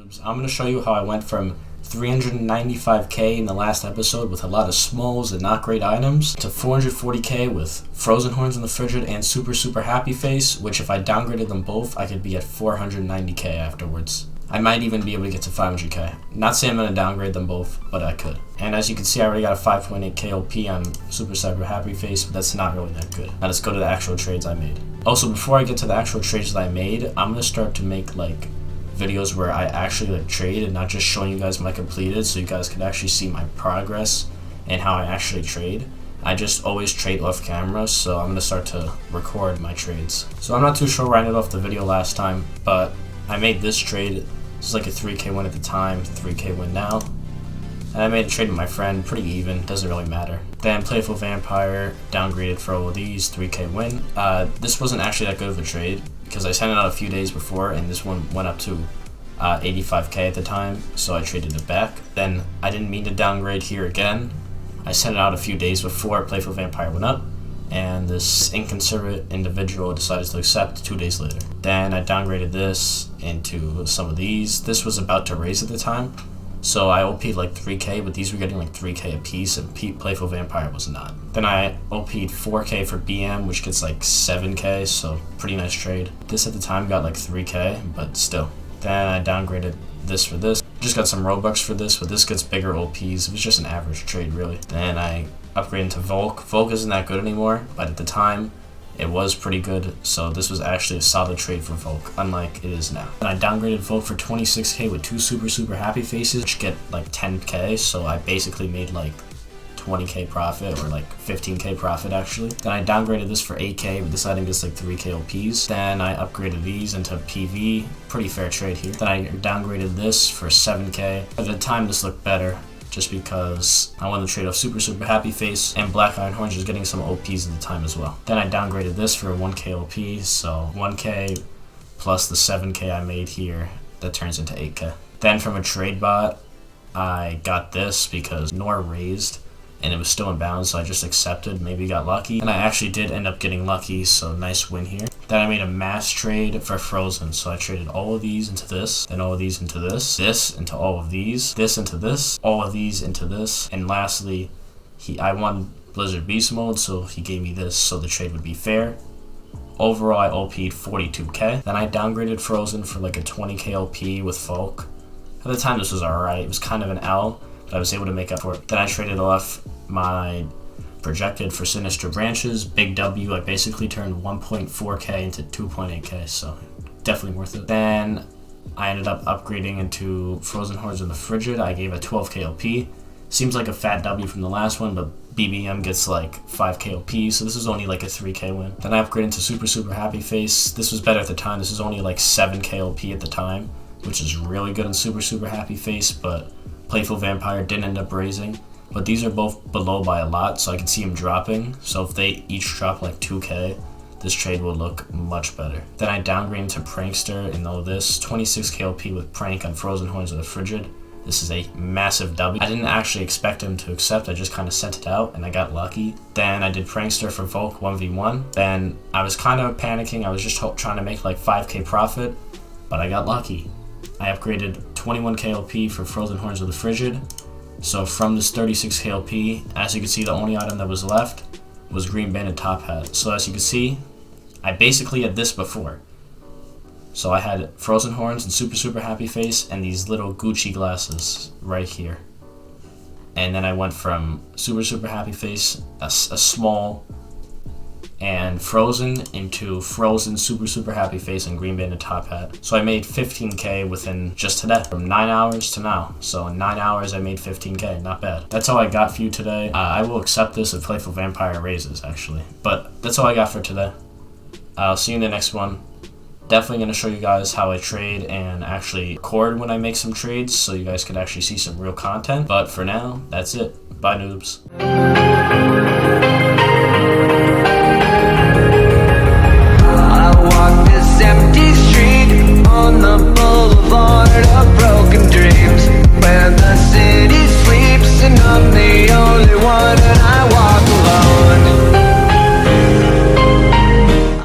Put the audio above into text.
noobs. I'm going to show you how I went from 395k in the last episode with a lot of smalls and not great items to 440k with Frozen Horns in the Frigid and Super Happy Face, which if I downgraded them both, I could be at 490k afterwards. I might even be able to get to 500k. Not saying I'm going to downgrade them both, but I could. And as you can see, I already got a 5.8k OP on Super Happy Face, but that's not really that good. Now let's go to the actual trades I made. Also, before I get to the actual trades that I made, I'm going to start to make like videos where I actually like trade and not just showing you guys my completed, so you guys can actually see my progress and how I actually trade. I just always trade off camera, so I'm going to start to record my trades. So I'm not too sure where I ended off the video last time, but I made this trade. This is like a 3k win at the time, 3k win now. And I made a trade with my friend, pretty even, doesn't really matter. Then Playful Vampire downgraded for all of these, 3k win. This wasn't actually that good of a trade because I sent it out a few days before and this one went up to 85k at the time, so I traded it back. Then I didn't mean to downgrade here again. I sent it out a few days before Playful Vampire went up, and this inconsiderate individual decided to accept 2 days later. Then I downgraded this into some of these. This was about to raise at the time, so I OP'd like 3k, but these were getting like 3k a piece, and Playful Vampire was not. Then I OP'd 4k for BM, which gets like 7k, so pretty nice trade. This at the time got like 3k, but still. Then I downgraded this for this. Just got some Robux for this, but this gets bigger OPs. It was just an average trade, really. Then I upgraded to Volk. Volk isn't that good anymore, but at the time, it was pretty good, so this was actually a solid trade for Volk, unlike it is now. And I downgraded Volk for 26k with two Super Happy Faces, which get like 10k, so I basically made like 20k profit, or like 15k profit actually. Then I downgraded this for 8k, but this item gets like 3k OPs. Then I upgraded these into PV, pretty fair trade here. Then I downgraded this for 7k. At the time this looked better, just because I wanted to trade off Super Happy Face, and Black Iron Horns was getting some OPs at the time as well. Then I downgraded this for 1k OP, so 1k plus the 7k I made here, that turns into 8k. Then from a trade bot, I got this because Nor raised, and it was still in bounds, so I just accepted, maybe got lucky. And I actually did end up getting lucky, so nice win here. Then I made a mass trade for Frozen, so I traded all of these into this, then all of these into this into all of these, this into this, all of these into this, and lastly, I won Blizzard Beast mode, so he gave me this, so the trade would be fair. Overall, I OP'd 42k. Then I downgraded Frozen for like a 20k OP with Folk. At the time, this was alright. It was kind of an L, but I was able to make up for it. Then I traded off my projected for Sinister Branches, big W. I basically turned 1.4k into 2.8k, so definitely worth it. Then I ended up upgrading into Frozen Horns in the Frigid. I gave a 12k OP. Seems like a fat W from the last one, but BBM gets like 5k OP, so this is only like a 3k win. Then I upgraded to Super Happy Face. This was better at the time. This is only like 7k OP at the time, which is really good on Super Happy Face, but Playful Vampire didn't end up raising. But these are both below by a lot, so I can see them dropping. So if they each drop like 2k, this trade will look much better. Then I downgraded to Prankster and all this. 26k OP with Prank on Frozen Horns of the Frigid. This is a massive W. I didn't actually expect him to accept, I just kind of sent it out and I got lucky. Then I did Prankster for Volk 1v1. Then I was kind of panicking, I was just trying to make like 5k profit, but I got lucky. I upgraded 21k OP for Frozen Horns of the Frigid. So from this 36k OP, as you can see, the only item that was left was Green Banded Top Hat. So as you can see, I basically had this before. So I had Frozen Horns and Super Happy Face and these little Gucci glasses right here. And then I went from Super Happy Face, a small, and Frozen into Frozen, Super Happy Face, and Green Banded Top Hat. So I made 15k within just today, from 9 hours to now. So in 9 hours I made 15k, not bad. That's all I got for you today. I will accept this if Playful Vampire raises, actually. But that's all I got for today. I'll see you in the next one. Definitely going to show you guys how I trade and actually record when I make some trades, so you guys can actually see some real content. But for now, that's it. Bye, noobs.